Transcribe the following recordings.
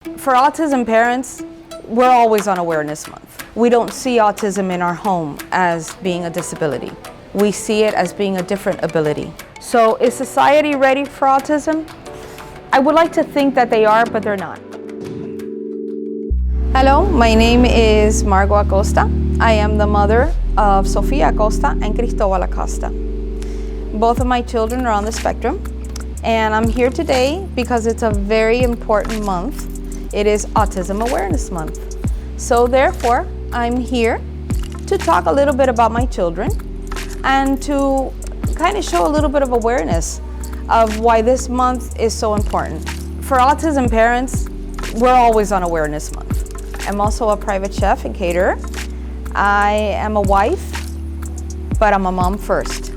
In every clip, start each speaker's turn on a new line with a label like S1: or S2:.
S1: For autism parents, we're always on Awareness Month. We don't see autism in our home as being a disability. We see it as being a different ability. So is society ready for autism? I would like to think that they are, but they're not. Hello, my name is Margot Acosta. I am the mother of Sofia Acosta and Cristobal Acosta. Both of my children are on the spectrum, and I'm here today because it's a very important month. It is Autism Awareness Month. So therefore, I'm here to talk a little bit about my children and to kind of show a little bit of awareness of why this month is so important. For autism parents, we're always on Awareness Month. I'm also a private chef and caterer. I am a wife, but I'm a mom first.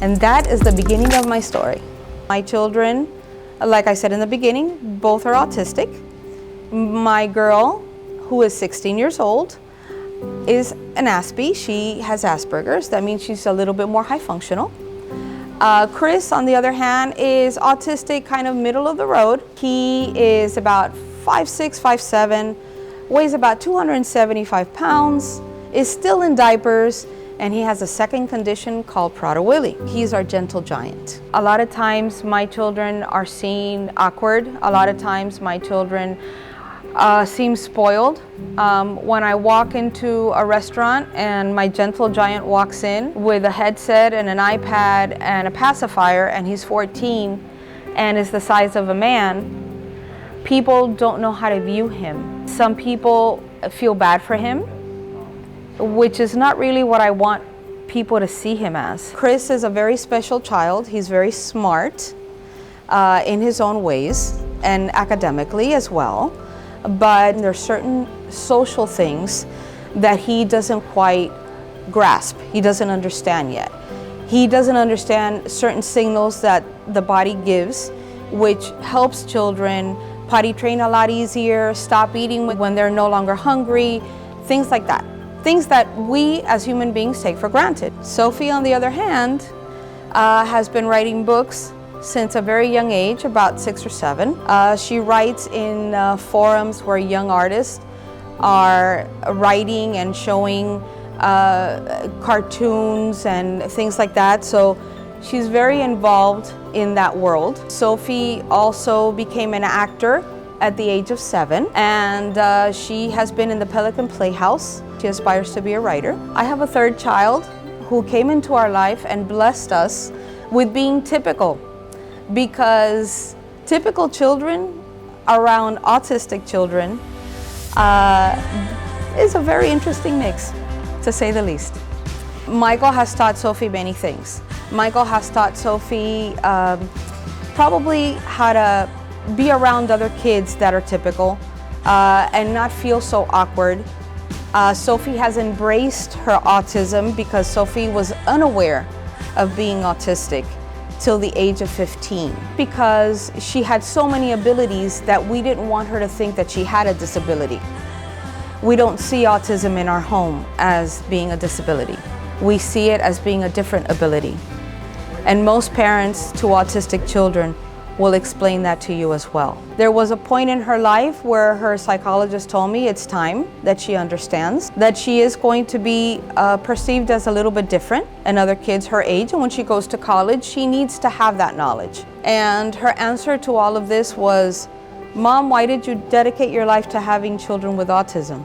S1: And that is the beginning of my story. My children, like I said in the beginning, both are autistic. My girl, who is 16 years old, is an Aspie. She has Asperger's. That means she's a little bit more high functional. Chris, on the other hand, is autistic, kind of middle of the road. He is about 5'6", 5'7", weighs about 275 pounds, is still in diapers, and he has a second condition called Prader-Willi. He's our gentle giant. A lot of times my children are seen awkward. A lot of times my children seem spoiled. When I walk into a restaurant and my gentle giant walks in with a headset and an iPad and a pacifier, and he's 14 and is the size of a man, people don't know how to view him. Some people feel bad for him, which is not really what I want people to see him as. Chris is a very special child. He's very smart in his own ways and academically as well. But there's certain social things that he doesn't quite grasp. He doesn't understand yet. He doesn't understand certain signals that the body gives, which helps children potty train a lot easier, stop eating when they're no longer hungry, things like that. Things that we as human beings take for granted. Sophie, on the other hand, has been writing books since a very young age, about 6 or 7. She writes in forums where young artists are writing and showing cartoons and things like that. So she's very involved in that world. Sophie also became an actor at the age of 7, and she has been in the Pelican Playhouse. She aspires to be a writer. I have a third child who came into our life and blessed us with being typical, because typical children around autistic children is a very interesting mix, to say the least. Michael has taught Sophie many things. Michael has taught Sophie probably how to be around other kids that are typical and not feel so awkward. Sophie has embraced her autism because Sophie was unaware of being autistic till the age of 15, because she had so many abilities that we didn't want her to think that she had a disability. We don't see autism in our home as being a disability. We see it as being a different ability. And most parents to autistic children will explain that to you as well. There was a point in her life where her psychologist told me it's time that she understands that she is going to be perceived as a little bit different than other kids her age, and when she goes to college, she needs to have that knowledge. And her answer to all of this was, "Mom, why did you dedicate your life to having children with autism?"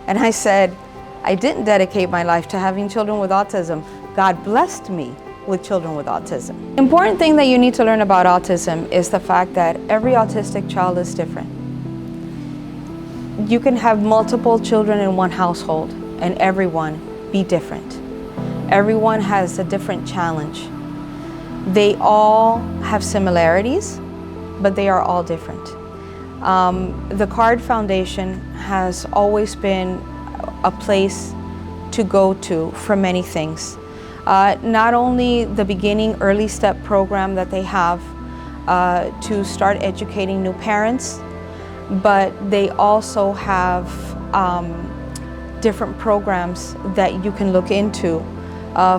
S1: And I said, I didn't dedicate my life to having children with autism. God blessed me with children with autism. The important thing that you need to learn about autism is the fact that every autistic child is different. You can have multiple children in one household and everyone be different. Everyone has a different challenge. They all have similarities, but they are all different. The CARD Foundation has always been a place to go to for many things. Not only the beginning early step program that they have to start educating new parents, but they also have different programs that you can look into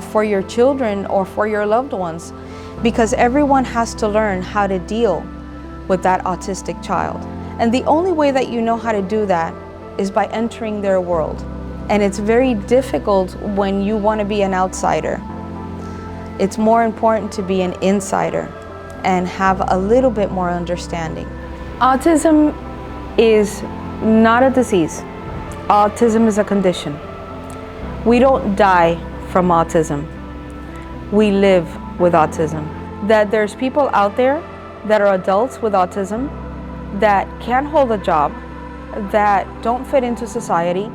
S1: for your children or for your loved ones, because everyone has to learn how to deal with that autistic child. And the only way that you know how to do that is by entering their world. And it's very difficult when you want to be an outsider. It's more important to be an insider and have a little bit more understanding. Autism is not a disease. Autism is a condition. We don't die from autism. We live with autism. That there's people out there that are adults with autism that can't hold a job, that don't fit into society,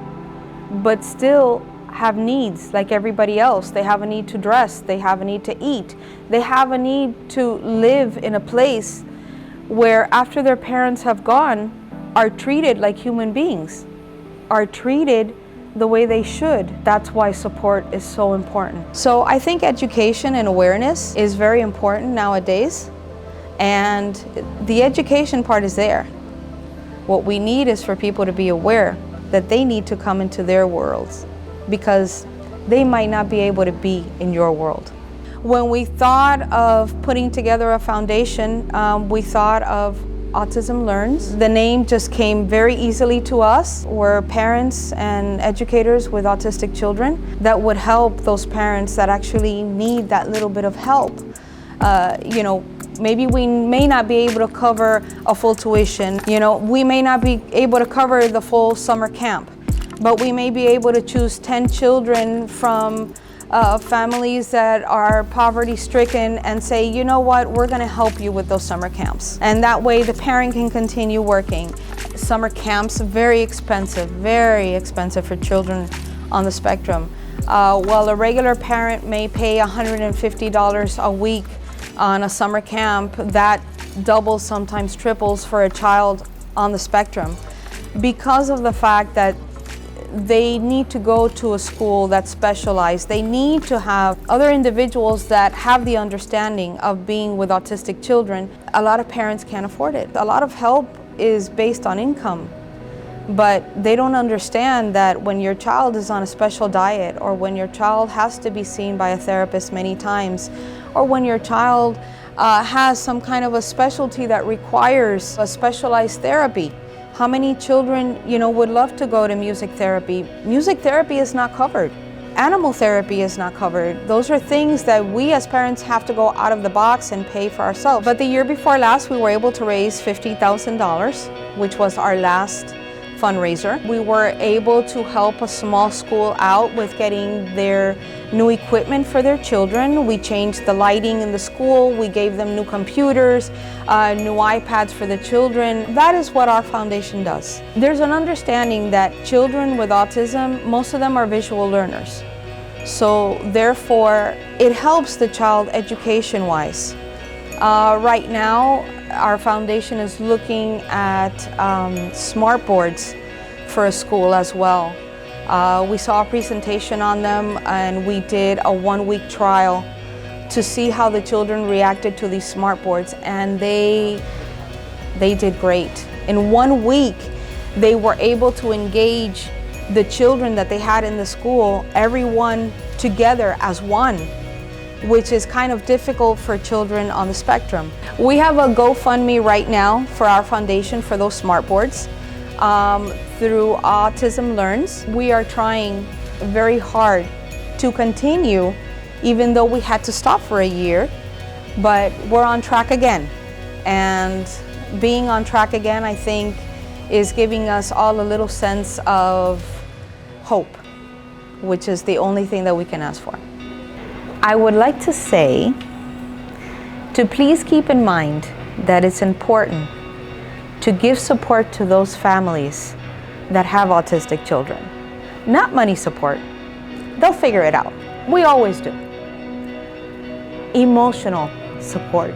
S1: but still have needs like everybody else. They have a need to dress, they have a need to eat, they have a need to live in a place where after their parents have gone, are treated like human beings, are treated the way they should. That's why support is so important. So I think education and awareness is very important nowadays, and the education part is there. What we need is for people to be aware that they need to come into their worlds because they might not be able to be in your world. When we thought of putting together a foundation, we thought of Autism Learns. The name just came very easily to us. We're parents and educators with autistic children that would help those parents that actually need that little bit of help. Maybe we may not be able to cover a full tuition. We may not be able to cover the full summer camp, but we may be able to choose 10 children from families that are poverty stricken and say, you know what, we're gonna help you with those summer camps. And that way the parent can continue working. Summer camps, very expensive for children on the spectrum. While a regular parent may pay $150 a week on a summer camp, that doubles, sometimes triples for a child on the spectrum, because of the fact that they need to go to a school that's specialized. They need to have other individuals that have the understanding of being with autistic children. A lot of parents can't afford it. A lot of help is based on income, but they don't understand that when your child is on a special diet, or when your child has to be seen by a therapist many times, or when your child has some kind of a specialty that requires a specialized therapy. How many children, would love to go to music therapy? Music therapy is not covered. Animal therapy is not covered. Those are things that we as parents have to go out of the box and pay for ourselves. But the year before last, we were able to raise $50,000, which was our last fundraiser. We were able to help a small school out with getting their new equipment for their children. We changed the lighting in the school. We gave them new computers, new iPads for the children. That is what our foundation does. There's an understanding that children with autism, most of them are visual learners. So therefore, it helps the child education-wise. Right now, our foundation is looking at smart boards for a school as well. We saw a presentation on them, and we did a 1-week trial to see how the children reacted to these smart boards, and they did great. In 1 week, they were able to engage the children that they had in the school, everyone together as one, which is kind of difficult for children on the spectrum. We have a GoFundMe right now for our foundation for those smart boards. Through Autism Learns, we are trying very hard to continue, even though we had to stop for a year, but we're on track again. And being on track again, I think, is giving us all a little sense of hope, which is the only thing that we can ask for. I would like to say to please keep in mind that it's important to give support to those families that have autistic children. Not money support. They'll figure it out. We always do. Emotional support.